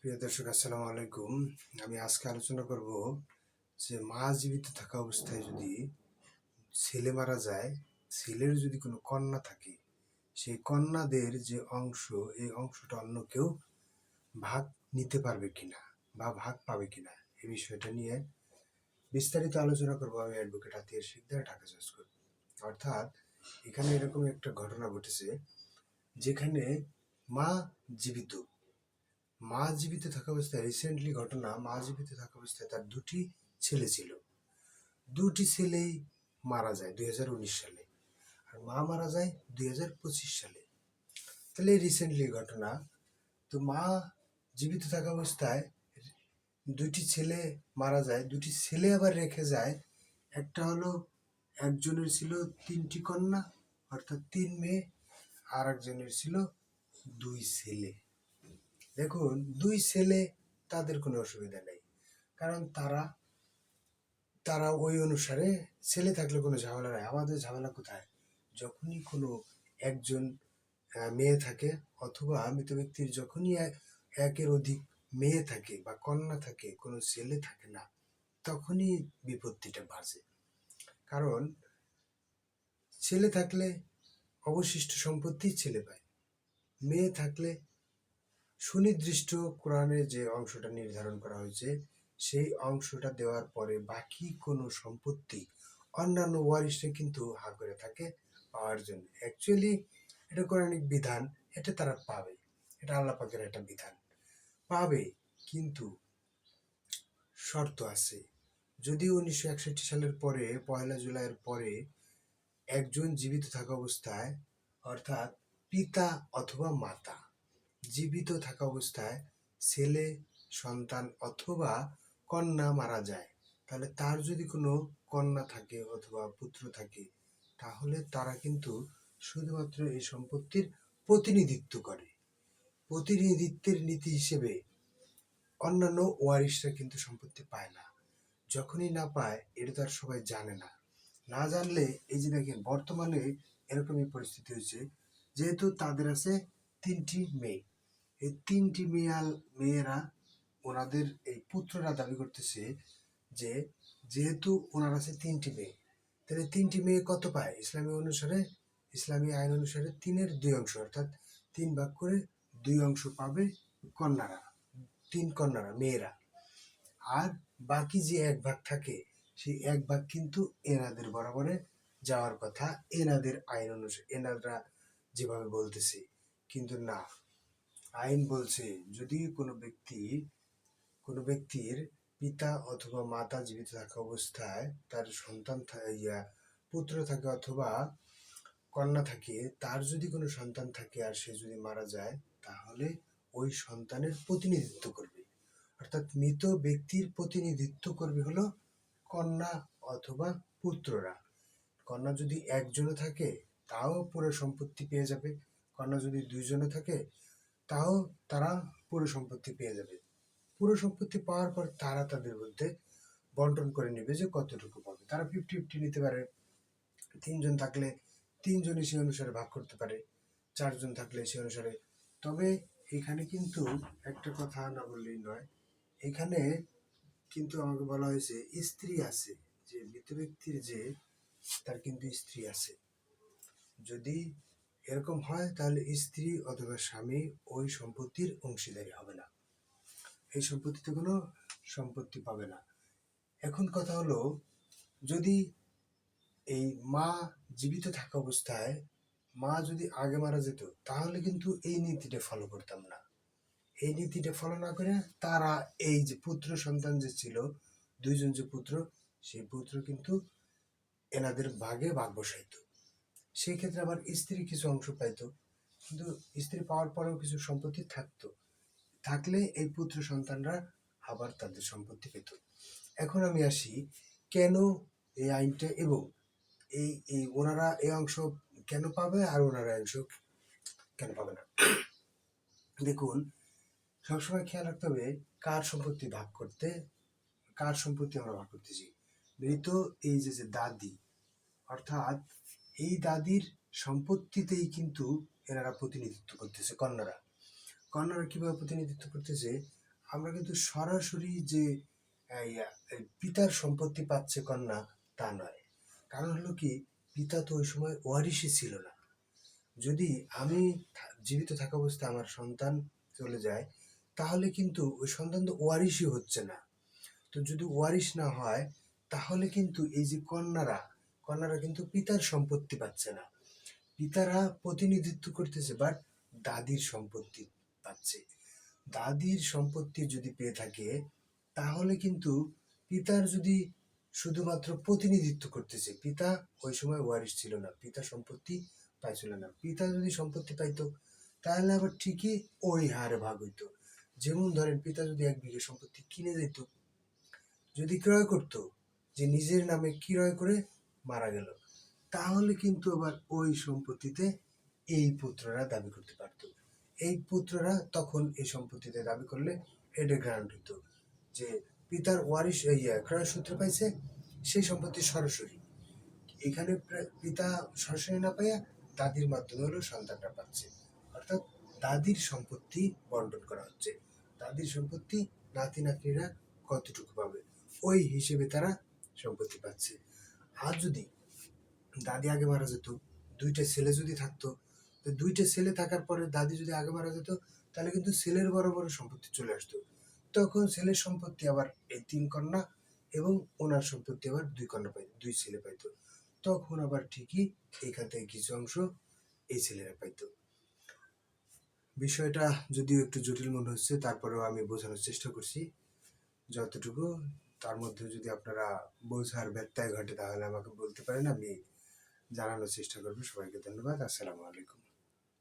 প্রিয় দর্শক, আসসালামু আলাইকুম। আমি আজকে আলোচনা করব যে মা জীবিত থাকা অবস্থায় যদি ছেলে মারা যায়, ছেলের যদি কোনো কন্যা থাকে, সেই কন্যাদের যে অংশ, এই অংশটা অন্য কেউ ভাগ নিতে পারবে কিনা বা ভাগ পাবে কিনা, এই বিষয়টা নিয়ে বিস্তারিত আলোচনা করব। আমি অ্যাডভোকেট আতিয়ার শিকদার, ঢাকা জজ কোর্ট। অর্থাৎ এখানে এরকম একটা ঘটনা ঘটেছে যেখানে মা জীবিত মা জীবিত থাকা অবস্থায়, রিসেন্টলি ঘটনা, মা জীবিত থাকা অবস্থায় তার দুটি ছেলে ছিল। দুটি ছেলেই মারা যায় 2019 সালে, আর মা মারা যায় 2025 সালে। তাহলে রিসেন্টলি ঘটনা। তো মা জীবিত থাকা অবস্থায় দুটি ছেলে মারা যায়, দুটি ছেলে আবার রেখে যায়। একটা হলো, একজনের ছিল 3টি কন্যা, অর্থাৎ 3 মেয়ে, আর একজনের ছিল 2 ছেলে। দেখুন, 2 ছেলে, তাদের কোনো অসুবিধা নেই, কারণ তারা তারা ওই অনুসারে ছেলে থাকলে কোনো ঝামেলা নাই। আমাদের ঝামেলা কোথায়? যখনই কোনো একজন মেয়ে থাকে, অথবা মৃত ব্যক্তির যখনই একের অধিক মেয়ে থাকে বা কন্যা থাকে, কোনো ছেলে থাকে না, তখনই বিপত্তিটা বাজে। কারণ ছেলে থাকলে অবশিষ্ট সম্পত্তি ছেলে পায়, মেয়ে থাকলে সুনির্দিষ্ট কোরআনে যে অংশটা নির্ধারণ করা হয়েছে, সেই অংশটা দেওয়ার পরে বাকি কোনো সম্পত্তি অন্যান্য ওয়ারিশরা কিন্তু হাঁ করে থাকে পাওয়ার জন্য। অ্যাকচুয়ালি এটা কোরআনিক বিধান, এটা তারা পাবে, এটা আল্লাহ পাকের একটা বিধান, পাবে। কিন্তু শর্ত আছে। যদি 1961 সালের পরে, 1 জুলাইয়ের পরে একজন জীবিত থাকা অবস্থায়, অর্থাৎ পিতা অথবা মাতা জীবিত থাকা অবস্থায় ছেলে সন্তান অথবা কন্যা মারা যায়, তাহলে তার যদি কোনো কন্যা থাকে অথবা পুত্র থাকে, তাহলে তারা কিন্তু শুধুমাত্র এই সম্পত্তির প্রতিনিধিত্ব করে। প্রতিনিধিত্বের নীতি হিসেবে অন্যান্য ওয়ারিশরা কিন্তু সম্পত্তি পায় না। যখনই না পায়, এটা তো আর সবাই জানে না। না জানলে, এই যে দেখেন, বর্তমানে এরকমই পরিস্থিতি হয়েছে, যেহেতু তাদের আছে 3টি মেয়ে, এই 3টি মেয়েরা, ওনাদের এই পুত্ররা দাবি করতেছে যে যেহেতু ওনার আছে 3টি মেয়ে, তাহলে 3টি মেয়ে কত পায়? ইসলামী অনুসারে, ইসলামী আইন অনুসারে 3-এর 2 অংশ, অর্থাৎ 3 ভাগ করে 2 অংশ পাবে কন্যারা, 3 কন্যারা, মেয়েরা। আর বাকি যে 1 ভাগ থাকে, সেই 1 ভাগ কিন্তু এনাদের বরাবরে যাওয়ার কথা, এনাদের আইন অনুসারে, এনারা যেভাবে বলতেছে। কিন্তু না, আইন বলছে যদি কোনো ব্যক্তির পিতা অথবা মাতা জীবিত থাকা অবস্থায় তার সন্তান পুত্র থাকে অথবা কন্যা থাকে, তার যদি কোনো সন্তান থাকে আর সে যদি মারা যায়, তাহলে ওই সন্তানের প্রতিনিধিত্ব করবে, অর্থাৎ মৃত ব্যক্তির প্রতিনিধিত্ব করবে হলো কন্যা অথবা পুত্ররা। কন্যা যদি একজনও থাকে, তাও পুরো সম্পত্তি পেয়ে যাবে। কন্যা যদি 2 জনও থাকে, তাও তারা পুরো সম্পত্তি পেয়ে যাবে। পুরো সম্পত্তি পাওয়ার পর তারা তাদের মধ্যে বন্টন করে নেবে যে কতটুকু পাবে। তারা 50-50 নিতে পারে। 3 জন থাকলে 3 জনই সে অনুসারে ভাগ করতে পারে, 4 জন থাকলে সে অনুসারে। তবে এখানে কিন্তু একটা কথা না বললেই নয়, এখানে কিন্তু আমাকে বলা হয়েছে স্ত্রী আছে, যে মৃত ব্যক্তির যে, তার কিন্তু স্ত্রী আছে। যদি এরকম হয়, তাহলে স্ত্রী অথবা স্বামী ওই সম্পত্তির অংশীদারি হবে না, এই সম্পত্তিতে কোনো সম্পত্তি পাবে না। এখন কথা হলো, যদি এই মা জীবিত থাকা অবস্থায় মা যদি আগে মারা যেত, তাহলে কিন্তু এই নীতিটা ফলো করতাম না। এই নীতিটা ফলো না করে তারা, এই যে পুত্র সন্তান যে ছিল, 2 জন যে পুত্র, সেই পুত্র কিন্তু এনাদের ভাগে ভাগ বসাইতো। সেই ক্ষেত্রে আবার স্ত্রী কিছু অংশ পাইতো, কিন্তু স্ত্রী পাওয়ার পরেও কিছু সম্পত্তি থাকলে এই পুত্র সন্তানরা আবার তাদের সম্পত্তি পেত। এখন আমি আসি, কেন এই আইনটা, এবং এই এই ওনারা এই অংশ কেন পাবে আর ওনারা অংশ কেন পাবে না। দেখুন, সবসময় খেয়াল রাখতে হবে কার সম্পত্তি আমরা ভাগ করতেছি। মৃত এই যে দাদি, অর্থাৎ এই দাদির সম্পত্তিতেই কিন্তু এনারা প্রতিনিধিত্ব করতেছে। কন্যারা কিভাবে প্রতিনিধিত্ব করতেছে? আমরা কিন্তু সরাসরি যে এই পিতার সম্পত্তি পাচ্ছে কন্যা তা নয়। কারণ হলো কি, পিতা তো ওই সময় ওয়ারিশই ছিল না। যদি আমি জীবিত থাকা অবস্থায় আমার সন্তান চলে যায়, তাহলে কিন্তু ওই সন্তান তো ওয়ারিশই হচ্ছে না। তো যদি ওয়ারিশ না হয়, তাহলে কিন্তু এই যে কন্যারা কিন্তু পিতার সম্পত্তি পাচ্ছে না। পিতারা প্রতিনিধিত্ব করতেছে, বাট দাদির সম্পত্তি পাচ্ছে। দাদির সম্পত্তি যদি পেয়ে থাকে, তাহলে কিন্তু পিতার যদি শুধুমাত্র প্রতিনিধিত্ব করতেছে, পিতা ওই সময় ওয়ারিশ ছিল না, পিতা সম্পত্তি পাইছিল না। পিতা যদি সম্পত্তি পাইতো, তাহলে আবার ঠিকই ওই হারে ভাগ হইতো। যেমন ধরেন, পিতা যদি 1 বিঘা সম্পত্তি কিনে যেত, যদি ক্রয় করতো, যে নিজের নামে ক্রয় করে মারা গেল, তাহলে কিন্তু আবার ওই সম্পত্তিতে এই পুত্ররা দাবি করতে পারত। এই পুত্ররা তখন এই সম্পত্তিতে দাবি করলে এটা গ্রান্ট হইতো যে পিতার ওয়ারিশ ক্রয় সূত্রে পাইছে সেই সম্পত্তি সরাসরি। এখানে পিতা সরাসরি না পাইয়া দাদির মাধ্যমে হলেও সন্তানরা পাচ্ছে। অর্থাৎ দাদির সম্পত্তি বন্টন করা হচ্ছে। দাদির সম্পত্তি নাতি নাতনিরা কতটুকু পাবে, ওই হিসেবে তারা সম্পত্তি পাচ্ছে। আর যদি দাদি আগে মারা যেত, 2টা ছেলে যদি থাকতো, তো 2টা ছেলে থাকার পরে দাদি যদি আগে মারা যেত, তাহলে কিন্তু ছেলের বড় বড় সম্পত্তি চলে আসতো। তখন ছেলের সম্পত্তি আবার এই 3 কন্যা এবং ওনার সম্পত্তি আবার 2 কন্যা পাইতো, 2 ছেলে পাইতো। তখন আবার ঠিকই এখান থেকে কিছু অংশ এই ছেলেরা পাইতো। বিষয়টা যদিও একটু জটিল মনে হচ্ছে, তারপরেও আমি বোঝানোর চেষ্টা করছি যতটুকু। তার মধ্যে যদি আপনারা বোঝার ব্যত্যয় ঘটে, তাহলে আমাকে বলতে পারেন, আমি জানানোর চেষ্টা করবো। সবাইকে ধন্যবাদ। আসসালামু আলাইকুম।